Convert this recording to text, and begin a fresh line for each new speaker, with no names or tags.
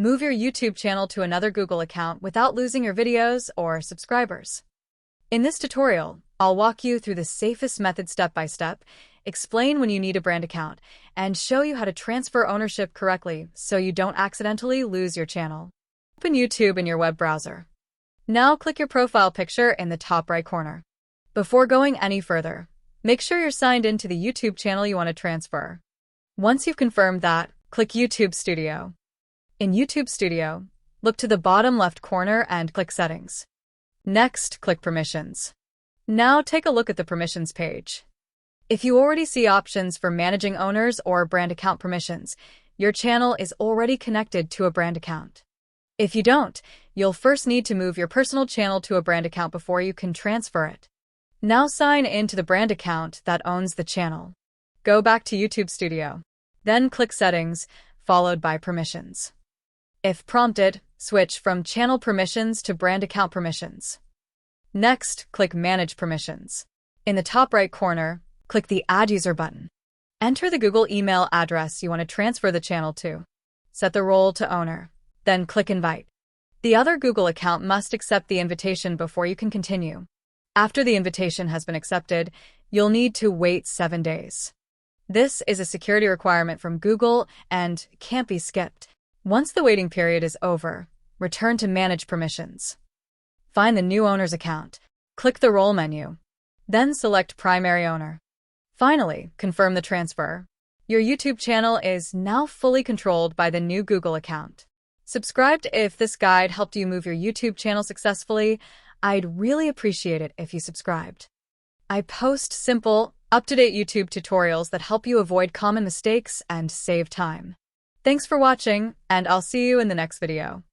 Move your YouTube channel to another Google account without losing your videos or subscribers. In this tutorial, I'll walk you through the safest method step by step, explain when you need a brand account, and show you how to transfer ownership correctly so you don't accidentally lose your channel. Open YouTube in your web browser. Now click your profile picture in the top right corner. Before going any further, make sure you're signed into the YouTube channel you want to transfer. Once you've confirmed that, click YouTube Studio. In YouTube Studio, look to the bottom left corner and click Settings. Next, click Permissions. Now take a look at the Permissions page. If you already see options for managing owners or brand account permissions, your channel is already connected to a brand account. If you don't, you'll first need to move your personal channel to a brand account before you can transfer it. Now sign in to the brand account that owns the channel. Go back to YouTube Studio. Then click Settings, followed by Permissions. If prompted, switch from Channel Permissions to Brand Account Permissions. Next, click Manage Permissions. In the top right corner, click the Add User button. Enter the Google email address you want to transfer the channel to. Set the role to Owner. Then click Invite. The other Google account must accept the invitation before you can continue. After the invitation has been accepted, you'll need to wait 7 days. This is a security requirement from Google and can't be skipped. Once the waiting period is over, return to Manage Permissions. Find the new owner's account. Click the Role menu. Then select Primary Owner. Finally, confirm the transfer. Your YouTube channel is now fully controlled by the new Google account. Subscribe if this guide helped you move your YouTube channel successfully. I'd really appreciate it if you subscribed. I post simple, up-to-date YouTube tutorials that help you avoid common mistakes and save time. Thanks for watching, and I'll see you in the next video.